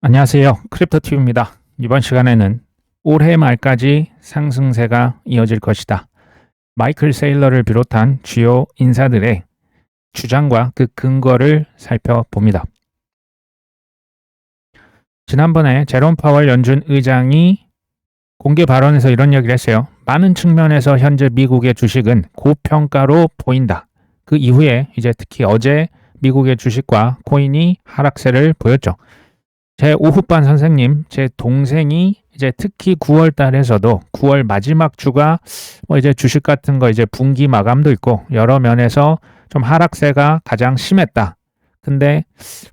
안녕하세요. 크립토튜브입니다. 이번 시간에는 올해 말까지 상승세가 이어질 것이다. 마이클 세일러를 비롯한 주요 인사들의 주장과 그 근거를 살펴봅니다. 지난번에 제롬 파월 연준 의장이 공개 발언에서 이런 얘기를 했어요. 많은 측면에서 현재 미국의 주식은 고평가로 보인다. 그 이후에 이제 특히 어제 미국의 주식과 코인이 하락세를 보였죠. 제 오후반 선생님, 제 동생이 이제 특히 9월 달에서도 9월 마지막 주가 이제 주식 같은 거 이제 분기 마감도 있고 여러 면에서 좀 하락세가 가장 심했다. 근데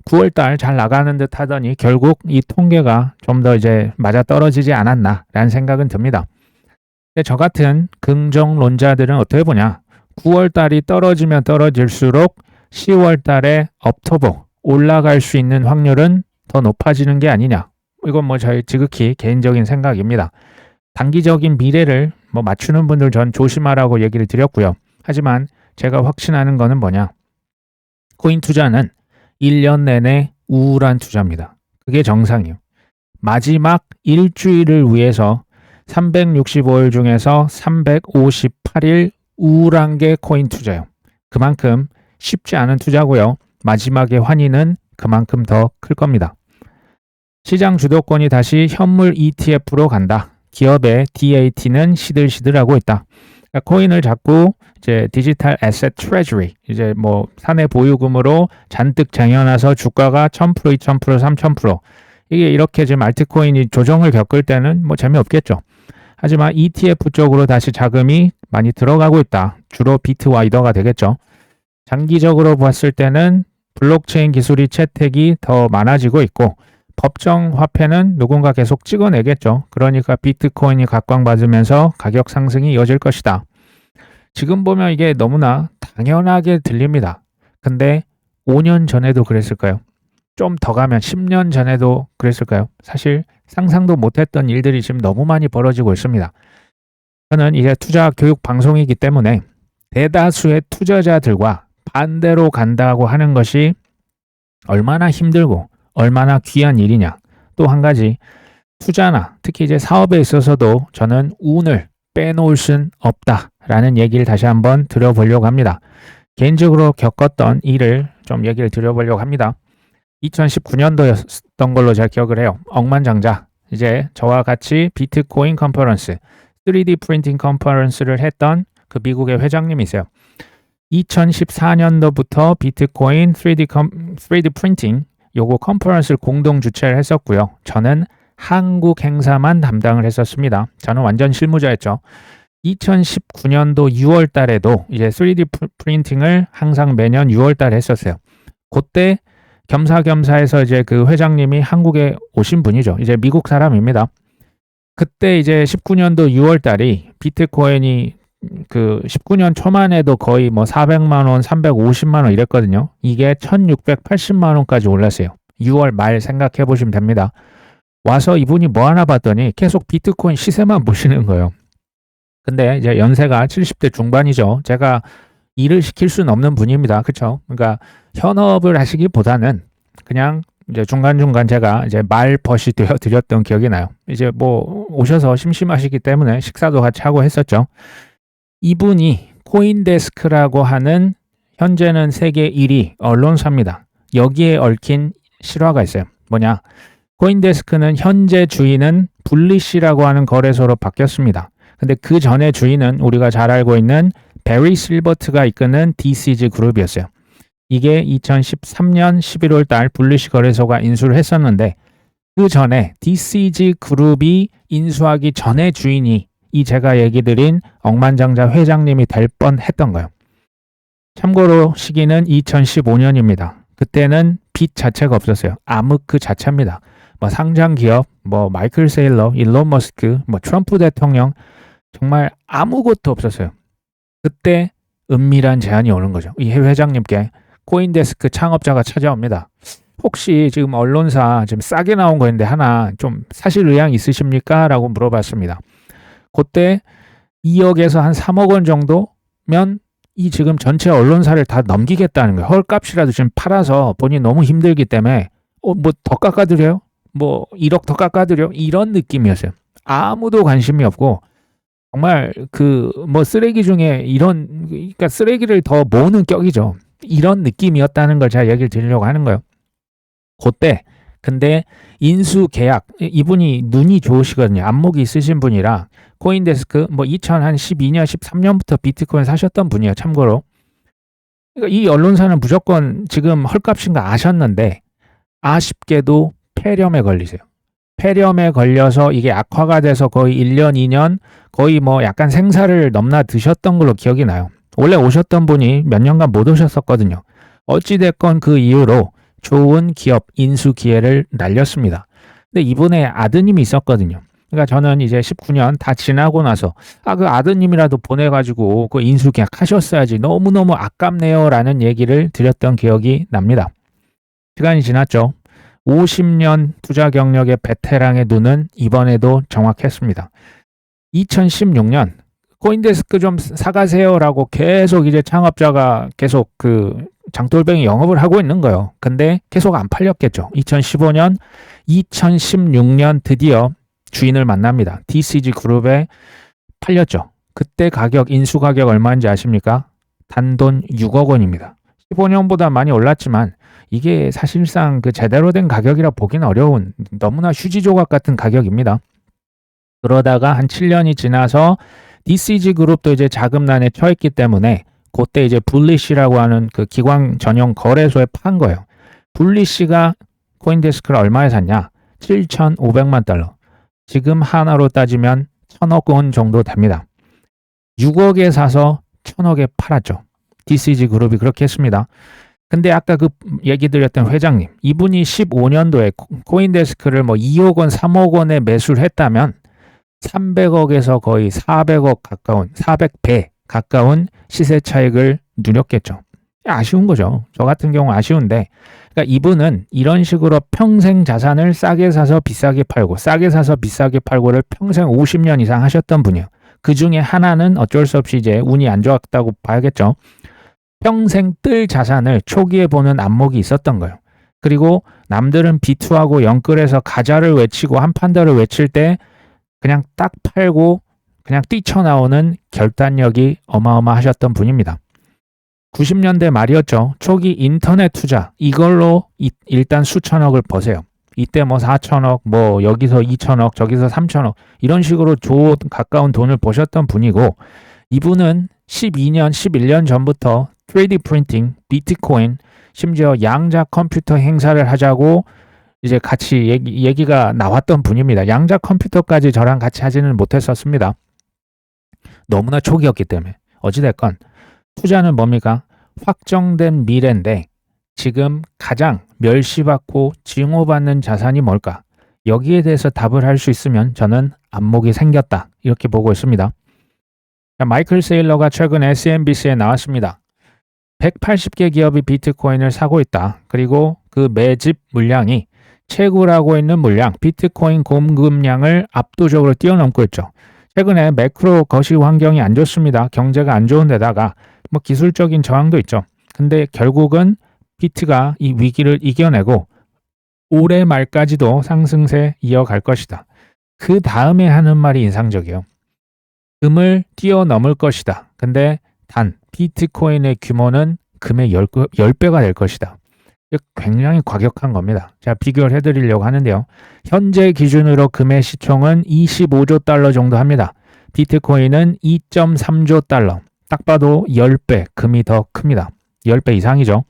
9월 달 잘 나가는 듯 하더니 결국 이 통계가 좀 더 이제 맞아 떨어지지 않았나라는 생각은 듭니다. 근데 저 같은 긍정론자들은 어떻게 보냐? 9월 달이 떨어지면 떨어질수록 10월 달에 업터보 올라갈 수 있는 확률은 더 높아지는 게 아니냐. 이건 저희 지극히 개인적인 생각입니다. 단기적인 미래를 맞추는 분들 전 조심하라고 얘기를 드렸고요. 하지만 제가 확신하는 거는 뭐냐. 코인 투자는 1년 내내 우울한 투자입니다. 그게 정상이에요. 마지막 일주일을 위해서 365일 중에서 358일 우울한 게 코인 투자예요. 그만큼 쉽지 않은 투자고요. 마지막의 환희는 그만큼 더 클 겁니다. 시장 주도권이 다시 현물 ETF로 간다. 기업의 DAT는 시들시들하고 있다. 그러니까 코인을 자꾸 이제 디지털 애셋 트레저리, 이제 사내 보유금으로 잔뜩 쟁여놔서 주가가 1000%, 2000%, 3000%. 이게 이렇게 지금 알트코인이 조정을 겪을 때는 재미없겠죠. 하지만 ETF 쪽으로 다시 자금이 많이 들어가고 있다. 주로 비트와이더가 되겠죠. 장기적으로 봤을 때는 블록체인 기술이 채택이 더 많아지고 있고 법정 화폐는 누군가 계속 찍어내겠죠. 그러니까 비트코인이 각광받으면서 가격 상승이 이어질 것이다. 지금 보면 이게 너무나 당연하게 들립니다. 근데 5년 전에도 그랬을까요? 좀 더 가면 10년 전에도 그랬을까요? 사실 상상도 못했던 일들이 지금 너무 많이 벌어지고 있습니다. 저는 이제 투자 교육 방송이기 때문에 대다수의 투자자들과 반대로 간다고 하는 것이 얼마나 힘들고 얼마나 귀한 일이냐. 또 한 가지, 투자나 특히 이제 사업에 있어서도 저는 운을 빼놓을 순 없다라는 얘기를 다시 한번 드려보려고 합니다. 개인적으로 겪었던 일을 좀 얘기를 드려보려고 합니다. 2019년도였던 걸로 제가 기억을 해요. 억만장자. 이제 저와 같이 비트코인 컨퍼런스, 3D 프린팅 컨퍼런스를 했던 그 미국의 회장님이 있어요. 2014년도부터 비트코인 3D 프린팅 요거 컨퍼런스를 공동 주최를 했었고요. 저는 한국 행사만 담당을 했었습니다. 저는 완전 실무자였죠. 2019년도 6월 달에도 이제 3D 프린팅을 항상 매년 6월 달에 했었어요. 그때 겸사겸사해서 이제 그 회장님이 한국에 오신 분이죠. 이제 미국 사람입니다. 그때 이제 19년도 6월 달이 비트코인이 그 19년 초만 해도 거의 400만 원, 350만 원 이랬거든요. 이게 1680만 원까지 올랐어요. 6월 말 생각해 보시면 됩니다. 와서 이분이 뭐 하나 봤더니 계속 비트코인 시세만 보시는 거예요. 근데 이제 연세가 70대 중반이죠. 제가 일을 시킬 수는 없는 분입니다. 그렇죠? 그러니까 현업을 하시기보다는 그냥 이제 중간중간 제가 이제 말벗이 되어 드렸던 기억이 나요. 이제 오셔서 심심하시기 때문에 식사도 같이 하고 했었죠. 이분이 코인데스크라고 하는 현재는 세계 1위 언론사입니다. 여기에 얽힌 실화가 있어요. 뭐냐? 코인데스크는 현재 주인은 블리시라고 하는 거래소로 바뀌었습니다. 근데 그 전에 주인은 우리가 잘 알고 있는 베리 실버트가 이끄는 DCG 그룹이었어요. 이게 2013년 11월 달 블리시 거래소가 인수를 했었는데 그 전에 DCG 그룹이 인수하기 전에 주인이 이 제가 얘기 드린 억만장자 회장님이 될 뻔했던 거예요. 참고로 시기는 2015년입니다. 그때는 빚 자체가 없었어요. 암흑 자체입니다. 상장 기업, 마이클 세일러, 일론 머스크, 트럼프 대통령 정말 아무것도 없었어요. 그때 은밀한 제안이 오는 거죠. 이 회장님께 코인데스크 창업자가 찾아옵니다. 혹시 지금 언론사 지금 싸게 나온 거인데 하나 좀 사실 의향 있으십니까? 라고 물어봤습니다. 그때 2억에서 한 3억 원 정도면 이 지금 전체 언론사를 다 넘기겠다는 거예요. 헐값이라도 지금 팔아서 본인이 너무 힘들기 때문에 더 깎아드려요? 뭐 1억 더 깎아드려 이런 느낌이었어요. 아무도 관심이 없고 정말 그 뭐 쓰레기 중에 이런 그러니까 쓰레기를 더 모으는 격이죠. 이런 느낌이었다는 걸 제가 얘기를 드리려고 하는 거예요. 그때 근데 인수 계약 이분이 눈이 좋으시거든요. 안목이 있으신 분이라 코인데스크 뭐 2012년 13년부터 비트코인 사셨던 분이에요. 참고로 그러니까 이 언론사는 무조건 지금 헐값인 거 아셨는데 아쉽게도 폐렴에 걸리세요. 폐렴에 걸려서 이게 악화가 돼서 거의 1년, 2년 거의 뭐 약간 생사를 넘나 드셨던 걸로 기억이 나요. 원래 오셨던 분이 몇 년간 못 오셨었거든요. 어찌됐건 그 이후로 좋은 기업 인수 기회를 날렸습니다. 근데 이분의 아드님이 있었거든요. 그러니까 저는 이제 19년 다 지나고 나서 그 아드님이라도 보내가지고 그 인수 계약 하셨어야지 너무너무 아깝네요 라는 얘기를 드렸던 기억이 납니다. 시간이 지났죠. 50년 투자 경력의 베테랑의 눈은 이번에도 정확했습니다. 2016년 코인데스크 좀 사가세요라고 계속 이제 창업자가 계속 그 장돌뱅이 영업을 하고 있는 거예요. 근데 계속 안 팔렸겠죠. 2015년, 2016년 드디어 주인을 만납니다. DCG 그룹에 팔렸죠. 그때 가격, 인수 가격 얼마인지 아십니까? 단돈 6억 원입니다. 15년보다 많이 올랐지만 이게 사실상 그 제대로 된 가격이라 보기는 어려운 너무나 휴지 조각 같은 가격입니다. 그러다가 한 7년이 지나서 DCG 그룹도 이제 자금난에 처했기 때문에 그때 이제 불리시라고 하는 그 기관 전용 거래소에 판 거예요. 불리시가 코인데스크를 얼마에 샀냐? 7,500만 달러. 지금 하나로 따지면 1,000억 원 정도 됩니다. 6억에 사서 1,000억에 팔았죠. DCG 그룹이 그렇게 했습니다. 근데 아까 그 얘기 드렸던 회장님, 이분이 15년도에 코인데스크를 뭐 2억 원, 3억 원에 매수를 했다면 300억에서 거의 400억 가까운, 400배 가까운 시세 차익을 누렸겠죠. 아쉬운 거죠. 저 같은 경우 아쉬운데, 그러니까 이분은 이런 식으로 평생 자산을 싸게 사서 비싸게 팔고, 싸게 사서 비싸게 팔고를 평생 50년 이상 하셨던 분이에요. 그 중에 하나는 어쩔 수 없이 이제 운이 안 좋았다고 봐야겠죠. 평생 뜰 자산을 초기에 보는 안목이 있었던 거예요. 그리고 남들은 비투하고 영끌에서 가자를 외치고 한판더를 외칠 때 그냥 딱 팔고 그냥 뛰쳐나오는 결단력이 어마어마하셨던 분입니다. 90년대 말이었죠. 초기 인터넷 투자 이걸로 일단 수천억을 버세요. 이때 뭐 4천억, 뭐 여기서 2천억, 저기서 3천억 이런 식으로 가까운 돈을 버셨던 분이고 이분은 12년, 11년 전부터 3D 프린팅, 비트코인, 심지어 양자 컴퓨터 행사를 하자고 이제 같이 얘기가 나왔던 분입니다. 양자 컴퓨터까지 저랑 같이 하지는 못했었습니다. 너무나 초기였기 때문에. 어찌됐건 투자는 뭡니까? 확정된 미래인데 지금 가장 멸시받고 징후받는 자산이 뭘까? 여기에 대해서 답을 할 수 있으면 저는 안목이 생겼다. 이렇게 보고 있습니다. 마이클 세일러가 최근 CNBC에 나왔습니다. 180개 기업이 비트코인을 사고 있다. 그리고 그 매집 물량이 채굴하고 있는 물량, 비트코인 공급량을 압도적으로 뛰어넘고 있죠. 최근에 매크로 거시 환경이 안 좋습니다. 경제가 안 좋은 데다가 뭐 기술적인 저항도 있죠. 근데 결국은 비트가 이 위기를 이겨내고 올해 말까지도 상승세 이어갈 것이다. 그 다음에 하는 말이 인상적이에요. 금을 뛰어넘을 것이다. 근데 단 비트코인의 규모는 금의 10배가 될 것이다. 굉장히 과격한 겁니다. 제가 비교를 해드리려고 하는데요. 현재 기준으로 금의 시총은 25조 달러 정도 합니다. 비트코인은 2.3조 달러. 딱 봐도 10배, 금이 더 큽니다. 10배 이상이죠.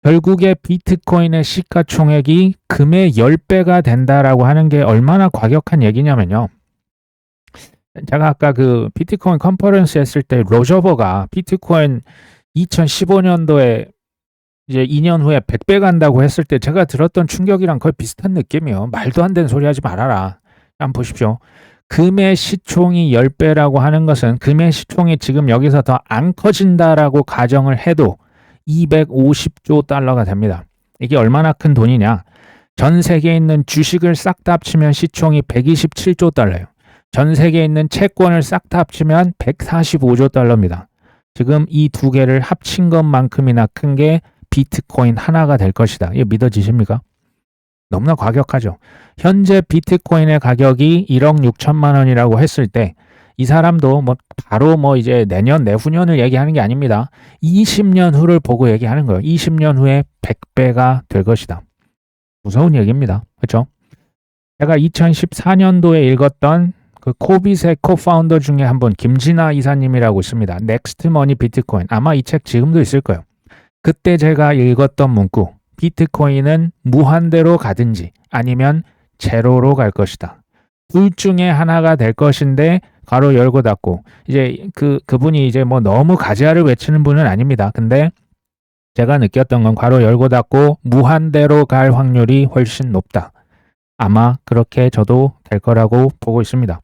결국에 비트코인의 시가총액이 금의 10배가 된다라고 하는 게 얼마나 과격한 얘기냐면요. 제가 아까 그 비트코인 컨퍼런스 했을 때 로저버가 비트코인 2015년도에 이제 2년 후에 100배 간다고 했을 때 제가 들었던 충격이랑 거의 비슷한 느낌이에요. 말도 안 되는 소리 하지 말아라. 한번 보십시오. 금의 시총이 10배라고 하는 것은 금의 시총이 지금 여기서 더 안 커진다라고 가정을 해도 250조 달러가 됩니다. 이게 얼마나 큰 돈이냐. 전 세계에 있는 주식을 싹 다 합치면 시총이 127조 달러예요. 전 세계에 있는 채권을 싹 다 합치면 145조 달러입니다. 지금 이 두 개를 합친 것만큼이나 큰 게 비트코인 하나가 될 것이다. 이거 믿어지십니까? 너무나 과격하죠. 현재 비트코인의 가격이 1억 6천만 원이라고 했을 때 이 사람도 뭐 바로 뭐 이제 내년 내후년을 얘기하는 게 아닙니다. 20년 후를 보고 얘기하는 거예요. 20년 후에 100배가 될 것이다. 무서운 얘기입니다. 그렇죠? 제가 2014년도에 읽었던 그 코빗의 코파운더 중에 한 분 김진아 이사님이라고 있습니다. 넥스트 머니 비트코인. 아마 이 책 지금도 있을 거예요. 그때 제가 읽었던 문구. 비트코인은 무한대로 가든지 아니면 제로로 갈 것이다. 둘 중에 하나가 될 것인데 가로 열고 닫고 이제 그분이 이제 뭐 너무 가지아를 외치는 분은 아닙니다. 근데 제가 느꼈던 건 가로 열고 닫고 무한대로 갈 확률이 훨씬 높다. 아마 그렇게 저도 될 거라고 보고 있습니다.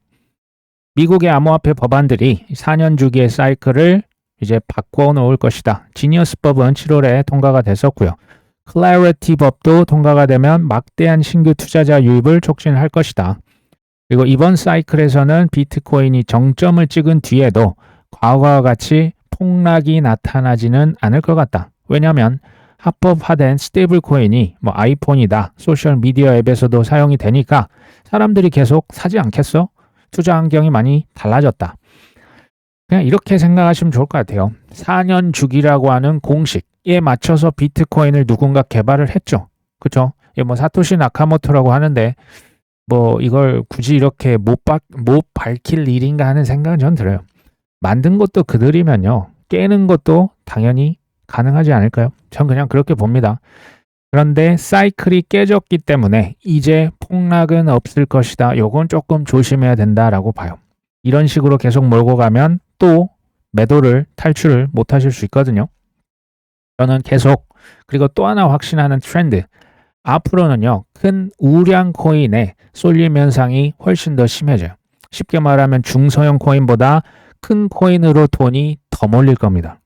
미국의 암호화폐 법안들이 4년 주기의 사이클을 이제 바꿔 놓을 것이다. 지니어스법은 7월에 통과가 됐었고요. 클래리티 법도 통과가 되면 막대한 신규 투자자 유입을 촉진할 것이다. 그리고 이번 사이클에서는 비트코인이 정점을 찍은 뒤에도 과거와 같이 폭락이 나타나지는 않을 것 같다. 왜냐하면 합법화된 스테이블 코인이 뭐 아이폰이다, 소셜 미디어 앱에서도 사용이 되니까 사람들이 계속 사지 않겠어? 투자 환경이 많이 달라졌다. 그냥 이렇게 생각하시면 좋을 것 같아요. 4년 주기라고 하는 공식에 맞춰서 비트코인을 누군가 개발을 했죠. 그렇죠? 뭐 사토시 나카모토라고 하는데 뭐 이걸 굳이 이렇게 못 밝힐 일인가 하는 생각은 전 들어요. 만든 것도 그들이면요. 깨는 것도 당연히 가능하지 않을까요? 전 그냥 그렇게 봅니다. 그런데 사이클이 깨졌기 때문에 이제 폭락은 없을 것이다. 요건 조금 조심해야 된다라고 봐요. 이런 식으로 계속 몰고 가면 또 매도를 탈출을 못 하실 수 있거든요. 저는 계속 그리고 또 하나 확신하는 트렌드. 앞으로는요. 큰 우량 코인의 쏠림 현상이 훨씬 더 심해져요. 쉽게 말하면 중소형 코인보다 큰 코인으로 돈이 더 몰릴 겁니다.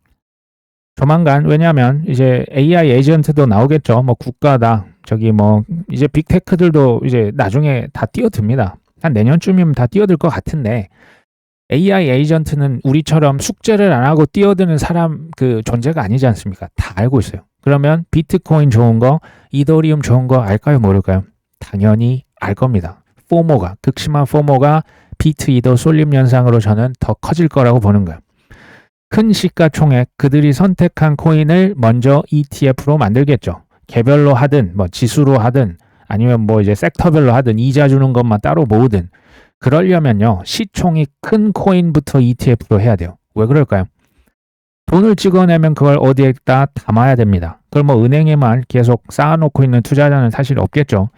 조만간 왜냐하면 이제 AI 에이전트도 나오겠죠. 뭐 국가다. 저기 뭐 이제 빅테크들도 이제 나중에 다 뛰어듭니다. 한 내년쯤이면 다 뛰어들 것 같은데 AI 에이전트는 우리처럼 숙제를 안 하고 뛰어드는 사람 그 존재가 아니지 않습니까? 다 알고 있어요. 그러면 비트코인 좋은 거, 이더리움 좋은 거 알까요? 모를까요? 당연히 알 겁니다. 포모가, 극심한 포모가 비트 이더 쏠림 현상으로 저는 더 커질 거라고 보는 거예요. 큰 시가총액 그들이 선택한 코인을 먼저 ETF로 만들겠죠. 개별로 하든 뭐 지수로 하든 아니면 뭐 이제 섹터별로 하든 이자 주는 것만 따로 모으든 그러려면요. 시총이 큰 코인부터 ETF로 해야 돼요. 왜 그럴까요? 돈을 찍어내면 그걸 어디에다 담아야 됩니다. 그걸 뭐 은행에만 계속 쌓아놓고 있는 투자자는 사실 없겠죠.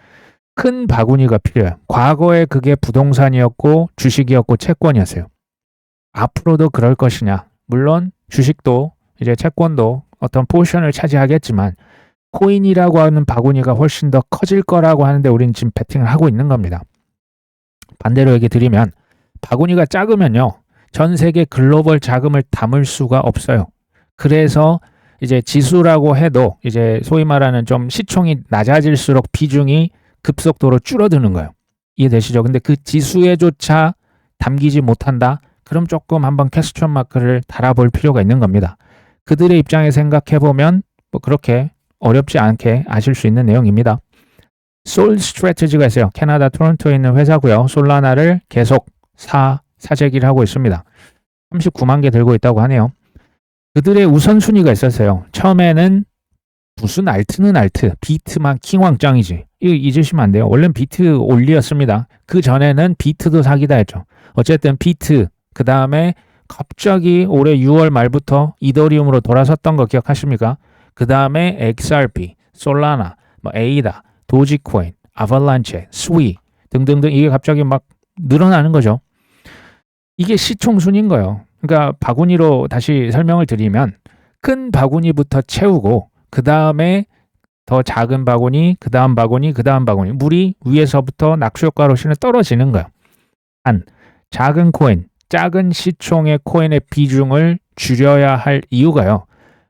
큰 바구니가 필요해요. 과거에 그게 부동산이었고 주식이었고 채권이었어요. 앞으로도 그럴 것이냐? 물론 주식도 이제 채권도 어떤 포션을 차지하겠지만 코인이라고 하는 바구니가 훨씬 더 커질 거라고 하는데 우리는 지금 베팅을 하고 있는 겁니다. 반대로 얘기 드리면 바구니가 작으면요. 전 세계 글로벌 자금을 담을 수가 없어요. 그래서 이제 지수라고 해도 이제 소위 말하는 좀 시총이 낮아질수록 비중이 급속도로 줄어드는 거예요. 이해되시죠? 근데 그 지수에조차 담기지 못한다? 그럼 조금 한번 퀘스천 마크를 달아볼 필요가 있는 겁니다. 그들의 입장에 생각해보면 뭐 그렇게 어렵지 않게 아실 수 있는 내용입니다. 솔 스트래티지가 있어요. 캐나다 토론토에 있는 회사고요. 솔라나를 계속 사재기를 하고 있습니다. 39만 개 들고 있다고 하네요. 그들의 우선순위가 있었어요. 처음에는 무슨 알트는 알트, 비트만 킹왕짱이지. 이거 잊으시면 안 돼요. 원래는 비트 올리였습니다. 그 전에는 비트도 사기다 했죠. 어쨌든 비트, 그 다음에 갑자기 올해 6월 말부터 이더리움으로 돌아섰던 거 기억하십니까? 그 다음에 XRP, 솔라나, 뭐 에이다, 도지코인, 아발란체, 스위 등등등 이게 갑자기 막 늘어나는 거죠. 이게 시총 순인 거예요. 그러니까 바구니로 다시 설명을 드리면 큰 바구니부터 채우고 그 다음에 더 작은 바구니, 그 다음 바구니, 그 다음 바구니 물이 위에서부터 낙수효과로 신을 떨어지는 거예요. 작은 코인, 작은 시총의 코인의 비중을 줄여야 할 이유가요.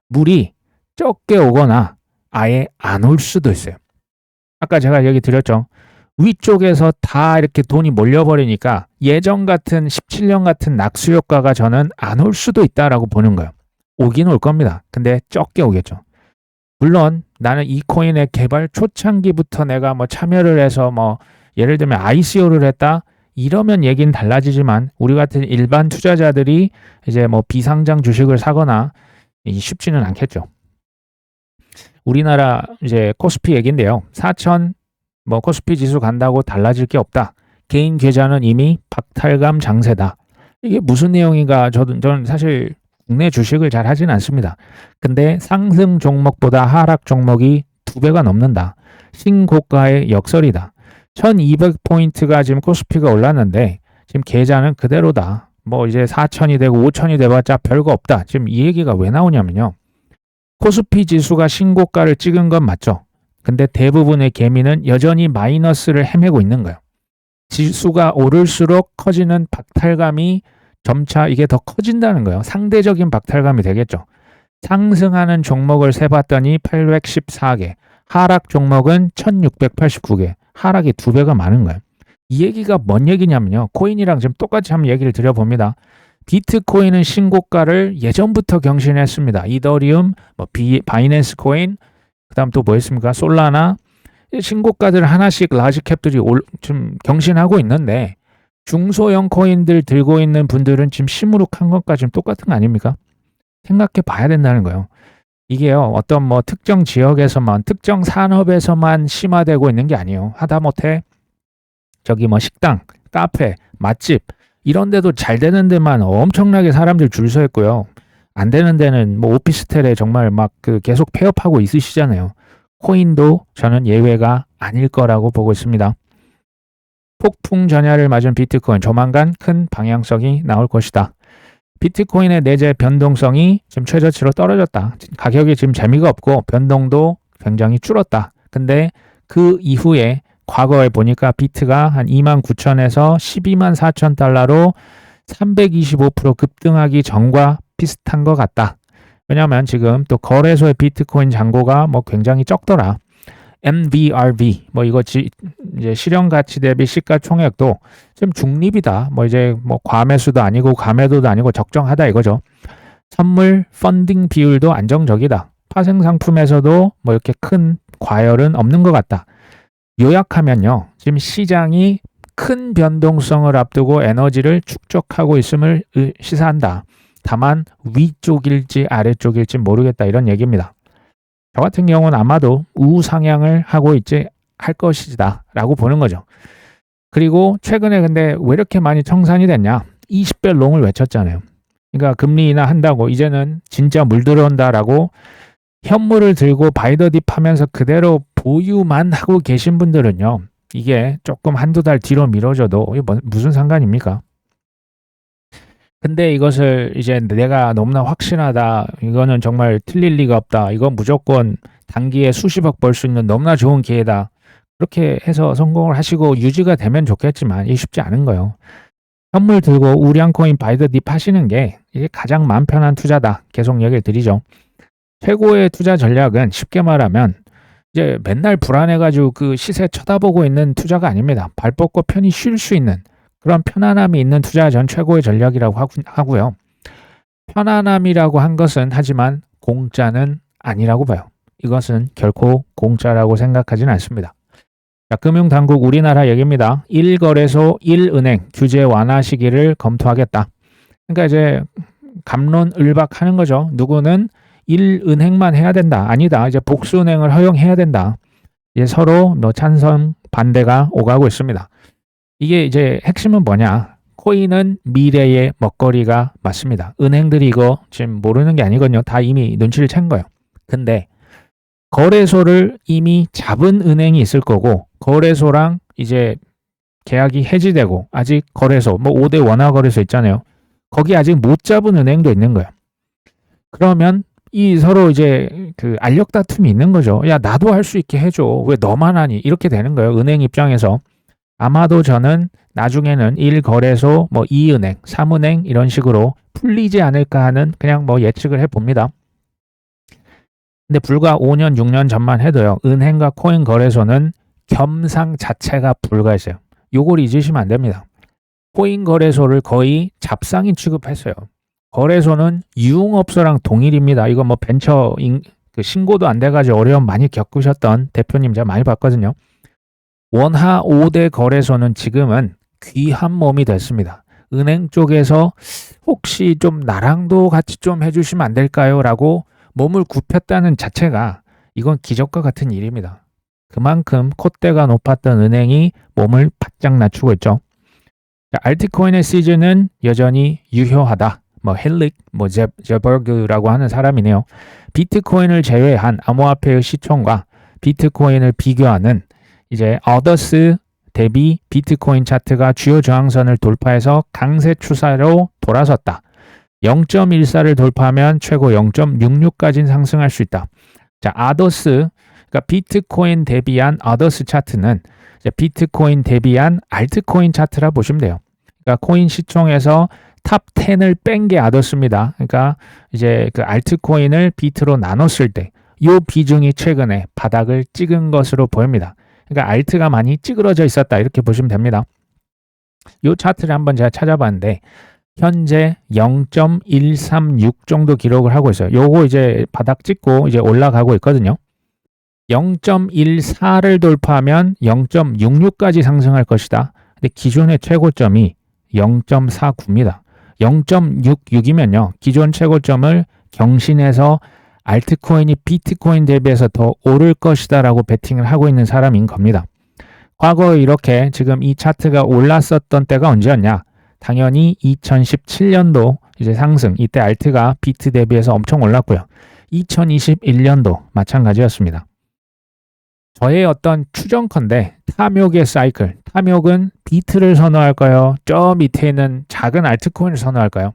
물이 적게 오거나 아예 안 올 수도 있어요. 아까 제가 얘기 드렸죠. 위쪽에서 다 이렇게 돈이 몰려버리니까 예전 같은 17년 같은 낙수 효과가 저는 안 올 수도 있다라고 보는 거예요. 오긴 올 겁니다. 근데 적게 오겠죠. 물론 나는 이 코인의 개발 초창기부터 내가 뭐 참여를 해서 뭐 예를 들면 ICO를 했다. 이러면 얘기는 달라지지만 우리 같은 일반 투자자들이 이제 뭐 비상장 주식을 사거나 쉽지는 않겠죠. 우리나라 이제 코스피 얘긴데요. 4천 뭐 코스피 지수 간다고 달라질 게 없다. 개인 계좌는 이미 박탈감 장세다. 이게 무슨 내용인가 저는 사실 국내 주식을 잘 하진 않습니다. 근데 상승 종목보다 하락 종목이 2배가 넘는다. 신고가의 역설이다. 1200포인트가 지금 코스피가 올랐는데 지금 계좌는 그대로다. 뭐 이제 4000이 되고 5000이 돼봤자 별거 없다. 지금 이 얘기가 왜 나오냐면요. 코스피 지수가 신고가를 찍은 건 맞죠. 근데 대부분의 개미는 여전히 마이너스를 헤매고 있는 거예요. 지수가 오를수록 커지는 박탈감이 점차 이게 더 커진다는 거예요. 상대적인 박탈감이 되겠죠. 상승하는 종목을 세봤더니 814개, 하락 종목은 1689개, 하락이 2배가 많은 거예요. 이 얘기가 뭔 얘기냐면요. 코인이랑 지금 똑같이 한번 얘기를 드려봅니다. 비트코인은 신고가를 예전부터 경신했습니다. 이더리움, 뭐 바이낸스 코인, 그 다음 또 뭐 있습니까? 솔라나, 신고가들 하나씩 라지캡들이 좀 경신하고 있는데 중소형 코인들 들고 있는 분들은 지금 시무룩한 것과 지금 똑같은 거 아닙니까? 생각해 봐야 된다는 거예요. 이게요, 어떤 뭐 특정 지역에서만, 특정 산업에서만 심화되고 있는 게 아니에요. 하다못해 저기 뭐 식당, 카페, 맛집 이런 데도 잘 되는 데만 엄청나게 사람들 줄 서 있고요. 안 되는 데는 뭐 오피스텔에 정말 막 그 계속 폐업하고 있으시잖아요. 코인도 저는 예외가 아닐 거라고 보고 있습니다. 폭풍 전야를 맞은 비트코인 조만간 큰 방향성이 나올 것이다. 비트코인의 내재 변동성이 지금 최저치로 떨어졌다. 가격이 지금 재미가 없고 변동도 굉장히 줄었다. 근데 그 이후에 과거에 보니까 비트가 한 29,000에서 12만 4천 달러로 325% 급등하기 전과 비슷한 것 같다. 왜냐하면 지금 또 거래소의 비트코인 잔고가 뭐 굉장히 적더라. MVRV 뭐 이거 이제 실현 가치 대비 시가총액도 좀 중립이다. 뭐 이제 뭐 과매수도 아니고 과매도도 아니고 적정하다 이거죠. 선물 펀딩 비율도 안정적이다. 파생 상품에서도 뭐 이렇게 큰 과열은 없는 것 같다. 요약하면요. 지금 시장이 큰 변동성을 앞두고 에너지를 축적하고 있음을 시사한다. 다만 위쪽일지 아래쪽일지 모르겠다 이런 얘기입니다. 저 같은 경우는 아마도 우상향을 하고 있지 할 것이다 라고 보는 거죠. 그리고 최근에 근데 왜 이렇게 많이 청산이 됐냐? 20배 롱을 외쳤잖아요. 그러니까 금리 인하 한다고 이제는 진짜 물 들어온다라고 현물을 들고 바이더딥 하면서 그대로 보유만 하고 계신 분들은요. 이게 조금 한두 달 뒤로 미뤄져도 이게 무슨 상관입니까? 근데 이것을 이제 내가 너무나 확신하다. 이거는 정말 틀릴 리가 없다. 이건 무조건 단기에 수십억 벌 수 있는 너무나 좋은 기회다. 그렇게 해서 성공을 하시고 유지가 되면 좋겠지만 이게 쉽지 않은 거예요. 현물 들고 우량코인 바이더딥 하시는 게 이게 가장 마음 편한 투자다. 계속 얘기를 드리죠. 최고의 투자 전략은 쉽게 말하면 이제 맨날 불안해가지고 그 시세 쳐다보고 있는 투자가 아닙니다. 발 뻗고 편히 쉴 수 있는 그런 편안함이 있는 투자가 전 최고의 전략이라고 하고요. 편안함이라고 한 것은 하지만 공짜는 아니라고 봐요. 이것은 결코 공짜라고 생각하지는 않습니다. 자, 금융당국 우리나라 얘기입니다. 1거래소 1은행 규제 완화 시기를 검토하겠다. 그러니까 이제 갑론을박하는 거죠. 누구는 1은행만 해야 된다. 아니다. 이제 복수은행을 허용해야 된다. 이제 서로 찬성 반대가 오가고 있습니다. 이게 이제 핵심은 뭐냐? 코인은 미래의 먹거리가 맞습니다. 은행들이 이거 지금 모르는 게 아니거든요. 다 이미 눈치를 챈 거예요. 근데 거래소를 이미 잡은 은행이 있을 거고 거래소랑 이제 계약이 해지되고 아직 거래소 뭐 5대 원화 거래소 있잖아요. 거기 아직 못 잡은 은행도 있는 거예요. 그러면 이 서로 이제 그 알력 다툼이 있는 거죠. 야, 나도 할 수 있게 해줘. 왜 너만 하니? 이렇게 되는 거예요. 은행 입장에서. 아마도 저는 나중에는 1거래소, 뭐 2은행, 3은행 이런 식으로 풀리지 않을까 하는 그냥 뭐 예측을 해봅니다. 근데 불과 5년, 6년 전만 해도요. 은행과 코인 거래소는 겸상 자체가 불가했어요. 요걸 잊으시면 안 됩니다. 코인 거래소를 거의 잡상인 취급했어요. 거래소는 유흥업소랑 동일입니다. 이거 뭐 벤처 그 신고도 안 돼가지고 어려움 많이 겪으셨던 대표님 제가 많이 봤거든요. 원화 5대 거래소는 지금은 귀한 몸이 됐습니다. 은행 쪽에서 혹시 좀 나랑도 같이 좀 해주시면 안 될까요? 라고 몸을 굽혔다는 자체가 이건 기적과 같은 일입니다. 그만큼 콧대가 높았던 은행이 몸을 바짝 낮추고 있죠. 알트코인의 시즌은 여전히 유효하다. 헬릭, 제버그라고 하는 사람이네요. 비트코인을 제외한 암호화폐의 시총과 비트코인을 비교하는 이제 어더스 대비 비트코인 차트가 주요 저항선을 돌파해서 강세 추세로 돌아섰다. 0.14를 돌파하면 최고 0.66까지 상승할 수 있다. 자, 아더스, 그러니까 비트코인 대비한 아더스 차트는 이제 비트코인 대비한 알트코인 차트라 보시면 돼요. 그러니까 코인 시총에서 탑 10을 뺀 게 아더스입니다. 그러니까 이제 그 알트코인을 비트로 나눴을 때 이 비중이 최근에 바닥을 찍은 것으로 보입니다. 그러니까 알트가 많이 찌그러져 있었다 이렇게 보시면 됩니다. 이 차트를 한번 제가 찾아봤는데 현재 0.136 정도 기록을 하고 있어요. 요거 이제 바닥 찍고 이제 올라가고 있거든요. 0.14를 돌파하면 0.66까지 상승할 것이다. 근데 기존의 최고점이 0.49입니다. 0.66이면요. 기존 최고점을 경신해서 알트코인이 비트코인 대비해서 더 오를 것이다 라고 베팅을 하고 있는 사람인 겁니다. 과거에 이렇게 지금 이 차트가 올랐었던 때가 언제였냐? 당연히 2017년도 이제 상승, 이때 알트가 비트 대비해서 엄청 올랐고요. 2021년도 마찬가지였습니다. 저의 어떤 추정컨대 탐욕의 사이클, 탐욕은 비트를 선호할까요? 저 밑에 있는 작은 알트코인을 선호할까요?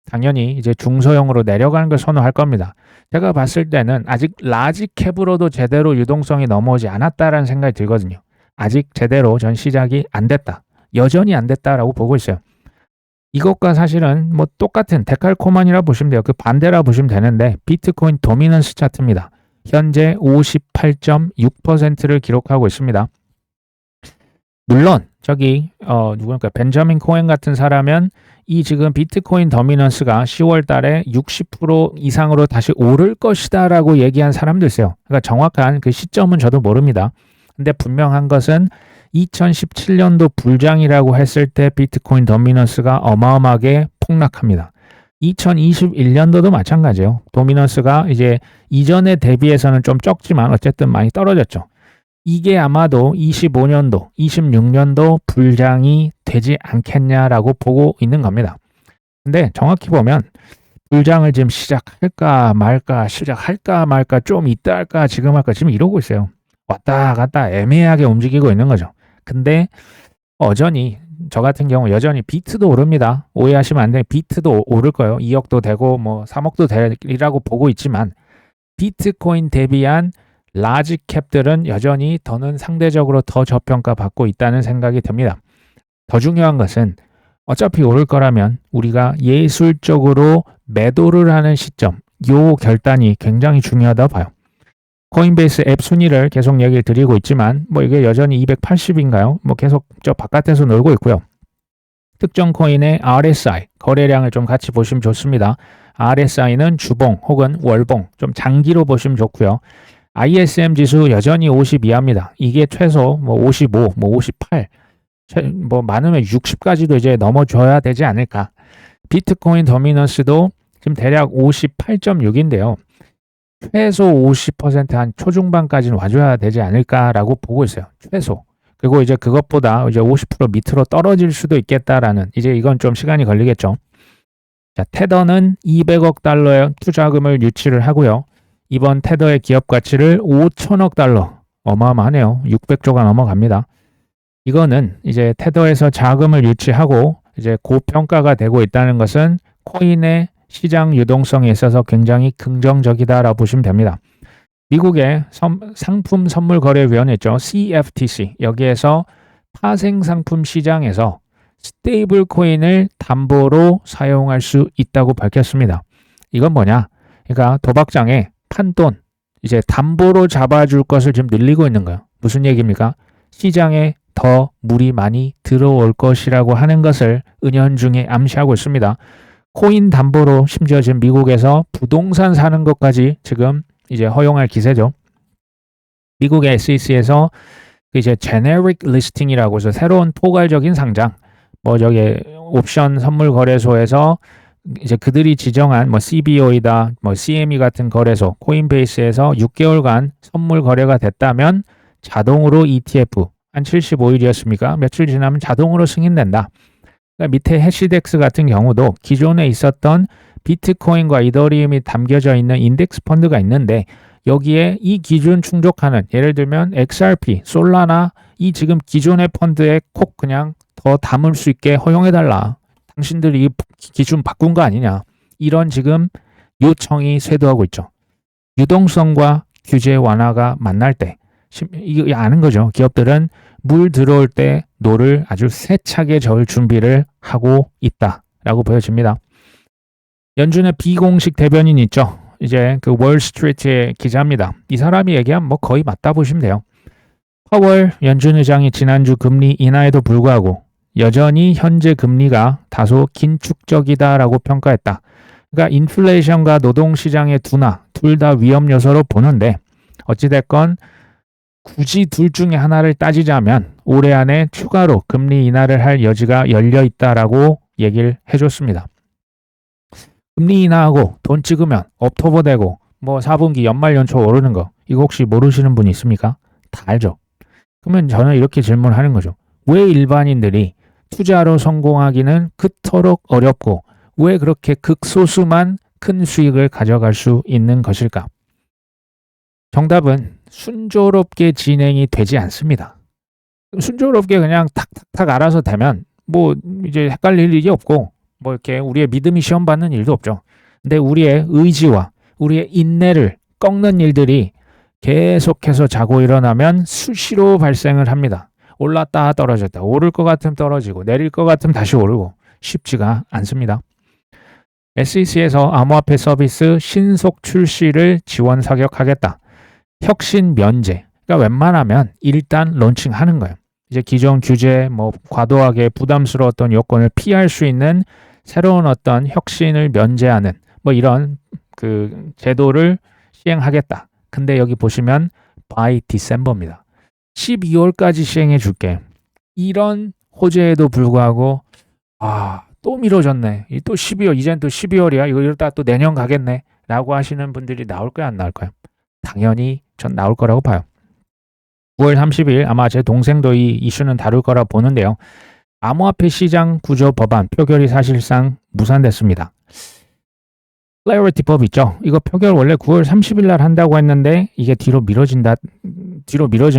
당연히 이제 중소형으로 내려가는 걸 선호할 겁니다. 제가 봤을 때는 아직 라지 캡으로도 제대로 유동성이 넘어오지 않았다라는 생각이 들거든요. 아직 제대로 전 시작이 안 됐다. 여전히 안 됐다라고 보고 있어요. 이것과 사실은 뭐 똑같은 데칼코만이라 보시면 돼요. 그 반대라 보시면 되는데 비트코인 도미넌스 차트입니다. 현재 58.6%를 기록하고 있습니다. 물론 저기 누구니까 벤저민 코엔 같은 사람은 이 지금 비트코인 도미넌스가 10월 달에 60% 이상으로 다시 오를 것이다 라고 얘기한 사람도 있어요. 그러니까 정확한 그 시점은 저도 모릅니다. 근데 분명한 것은 2017년도 불장이라고 했을 때 비트코인 도미넌스가 어마어마하게 폭락합니다. 2021년도도 마찬가지예요. 도미넌스가 이제 이전에 대비해서는 좀 적지만 어쨌든 많이 떨어졌죠. 이게 아마도 25년도, 26년도 불장이 되지 않겠냐라고 보고 있는 겁니다. 근데 정확히 보면 불장을 지금 시작할까 말까 좀 이따 할까 지금 할까 지금 이러고 있어요. 왔다 갔다 애매하게 움직이고 있는 거죠. 근데 여전히 저 같은 경우 여전히 비트도 오릅니다. 오해하시면 안 돼요. 비트도 오를 거예요. 2억도 되고 뭐 3억도 되리라고 보고 있지만 비트코인 대비한 라지 캡들은 여전히 더는 상대적으로 더 저평가 받고 있다는 생각이 듭니다. 더 중요한 것은 어차피 오를 거라면 우리가 예술적으로 매도를 하는 시점, 요 결단이 굉장히 중요하다고 봐요. 코인베이스 앱 순위를 계속 얘기를 드리고 있지만 뭐 이게 여전히 280인가요? 뭐 계속 저 바깥에서 놀고 있고요. 특정 코인의 RSI, 거래량을 좀 같이 보시면 좋습니다. RSI는 주봉 혹은 월봉, 좀 장기로 보시면 좋고요. ISM 지수 여전히 50 이하입니다. 이게 최소 뭐 55, 뭐 58, 뭐 많으면 60까지도 이제 넘어줘야 되지 않을까. 비트코인 도미넌스도 지금 대략 58.6인데요. 최소 50%한 초중반까지는 와줘야 되지 않을까라고 보고 있어요. 최소. 그리고 이제 그것보다 이제 50% 밑으로 떨어질 수도 있겠다라는 이제 이건 좀 시간이 걸리겠죠. 자, 테더는 200억 달러의 투자금을 유치를 하고요. 이번 테더의 기업 가치를 5천억 달러. 어마어마하네요. 600조가 넘어갑니다. 이거는 이제 테더에서 자금을 유치하고 이제 고평가가 되고 있다는 것은 코인의 시장 유동성에 있어서 굉장히 긍정적이다라고 보시면 됩니다. 미국의 상품 선물 거래위원회 있죠. CFTC. 여기에서 파생 상품 시장에서 스테이블 코인을 담보로 사용할 수 있다고 밝혔습니다. 이건 뭐냐? 그러니까 도박장에 판돈, 이제 담보로 잡아줄 것을 지금 늘리고 있는 거예요. 무슨 얘기입니까? 시장에 더 물이 많이 들어올 것이라고 하는 것을 은연중에 암시하고 있습니다. 코인 담보로 심지어 지금 미국에서 부동산 사는 것까지 지금 이제 허용할 기세죠. 미국의 SEC에서 이제 generic listing이라고 해서 새로운 포괄적인 상장, 뭐 저기 옵션 선물 거래소에서 이제 그들이 지정한 뭐 CBO이다, 뭐 CME 같은 거래소, 코인베이스에서 6개월간 선물 거래가 됐다면 자동으로 ETF 한 75일이었습니까? 며칠 지나면 자동으로 승인된다. 그러니까 밑에 해시덱스 같은 경우도 기존에 있었던 비트코인과 이더리움이 담겨져 있는 인덱스 펀드가 있는데 여기에 이 기준 충족하는, 예를 들면 XRP, 솔라나 이 지금 기존의 펀드에 콕 그냥 더 담을 수 있게 허용해달라. 당신들이 이 기준 바꾼 거 아니냐. 이런 지금 요청이 쇄도하고 있죠. 유동성과 규제 완화가 만날 때, 이거 아는 거죠. 기업들은 물 들어올 때 노를 아주 세차게 저을 준비를 하고 있다라고 보여집니다. 연준의 비공식 대변인 있죠. 이제 그 월스트리트의 기자입니다. 이 사람이 얘기하면 뭐 거의 맞다 보시면 돼요. 파월 연준 의장이 지난주 금리 인하에도 불구하고 여전히 현재 금리가 다소 긴축적이다라고 평가했다. 그러니까 인플레이션과 노동시장의 둔화 둘 다 위험 요소로 보는데 어찌됐건 굳이 둘 중에 하나를 따지자면 올해 안에 추가로 금리 인하를 할 여지가 열려 있다라고 얘기를 해줬습니다. 금리 인하하고 돈 찍으면 업토버 되고 뭐 4분기 연말 연초 오르는 거 이거 혹시 모르시는 분 있습니까? 다 알죠. 그러면 저는 이렇게 질문하는 거죠. 왜 일반인들이 투자로 성공하기는 그토록 어렵고 왜 그렇게 극소수만 큰 수익을 가져갈 수 있는 것일까? 정답은 순조롭게 진행이 되지 않습니다. 순조롭게 그냥 탁탁탁 알아서 되면 뭐 이제 헷갈릴 일이 없고 뭐 이렇게 우리의 믿음이 시험 받는 일도 없죠. 근데 우리의 의지와 우리의 인내를 꺾는 일들이 계속해서 자고 일어나면 수시로 발생을 합니다. 올랐다 떨어졌다. 오를 것 같으면 떨어지고 내릴 것 같으면 다시 오르고 쉽지가 않습니다. SEC에서 암호화폐 서비스 신속 출시를 지원 사격하겠다. 혁신 면제. 그러니까 웬만하면 일단 론칭하는 거예요. 이제 기존 규제, 뭐 과도하게 부담스러웠던 요건을 피할 수 있는 새로운 어떤 혁신을 면제하는 뭐 이런 그 제도를 시행하겠다. 근데 여기 보시면 by December입니다. 12월까지 시행해 줄게. 이런 호재에도 불구하고 또 미뤄졌네. 또 12월, 이젠 또 12월이야. 이거 이러다 또 내년 가겠네. 라고 하시는 분들이 나올 거야, 안 나올 거야? 당연히 전 나올 거라고 봐요. 9월 30일 아마 제 동생도 이 이슈는 다룰 거라 보는데요. 암호화폐 시장 구조 법안 표결이 사실상 무산됐습니다. 클래리티법 있죠. 이거 표결 원래 9월 30일 날 한다고 했는데 이게 뒤로 미뤄진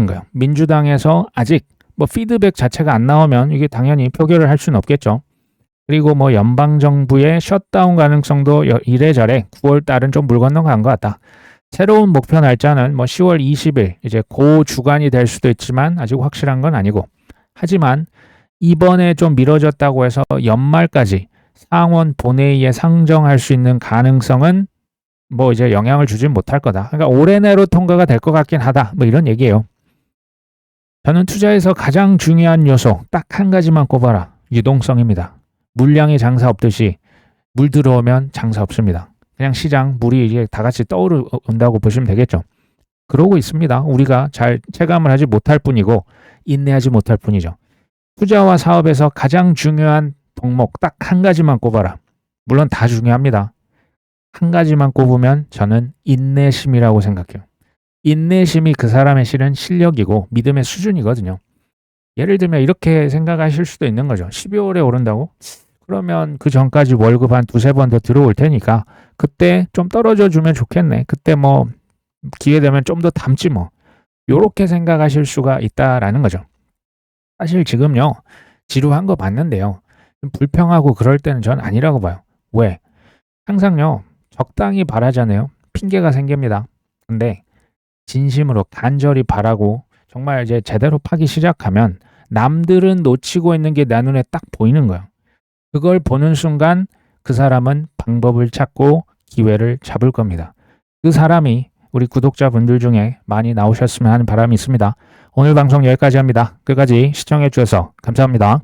거예요. 민주당에서 아직 뭐 피드백 자체가 안 나오면 이게 당연히 표결을 할 수는 없겠죠. 그리고 뭐 연방정부의 셧다운 가능성도 이래저래 9월 달은 좀 물 건너간 것 같다. 새로운 목표 날짜는 뭐 10월 20일 이제 그 주간이 될 수도 있지만 아직 확실한 건 아니고, 하지만 이번에 좀 미뤄졌다고 해서 연말까지 상원 본회의에 상정할 수 있는 가능성은 뭐 이제 영향을 주진 못할 거다. 그러니까 올해 내로 통과가 될 것 같긴 하다. 뭐 이런 얘기예요. 저는 투자에서 가장 중요한 요소 딱 한 가지만 꼽아라. 유동성입니다. 물량이 장사 없듯이 물 들어오면 장사 없습니다. 그냥 시장 물이 이제 다 같이 떠오른다고 보시면 되겠죠. 그러고 있습니다. 우리가 잘 체감을 하지 못할 뿐이고 인내하지 못할 뿐이죠. 투자와 사업에서 가장 중요한 덕목 딱 한 가지만 꼽아라. 물론 다 중요합니다. 한 가지만 꼽으면 저는 인내심이라고 생각해요. 인내심이 그 사람의 실은 실력이고 믿음의 수준이거든요. 예를 들면 이렇게 생각하실 수도 있는 거죠. 12월에 오른다고? 그러면 그 전까지 월급 한 두세 번 더 들어올 테니까 그때 좀 떨어져 주면 좋겠네. 그때 뭐 기회 되면 좀 더 담지 뭐. 요렇게 생각하실 수가 있다라는 거죠. 사실 지금요. 지루한 거 맞는데요. 좀 불평하고 그럴 때는 전 아니라고 봐요. 왜? 항상요. 적당히 바라잖아요. 핑계가 생깁니다. 근데 진심으로 간절히 바라고 정말 이제 제대로 파기 시작하면 남들은 놓치고 있는 게 내 눈에 딱 보이는 거예요. 그걸 보는 순간 그 사람은 방법을 찾고 기회를 잡을 겁니다. 그 사람이 우리 구독자분들 중에 많이 나오셨으면 하는 바람이 있습니다. 오늘 방송 여기까지 합니다. 끝까지 시청해 주셔서 감사합니다.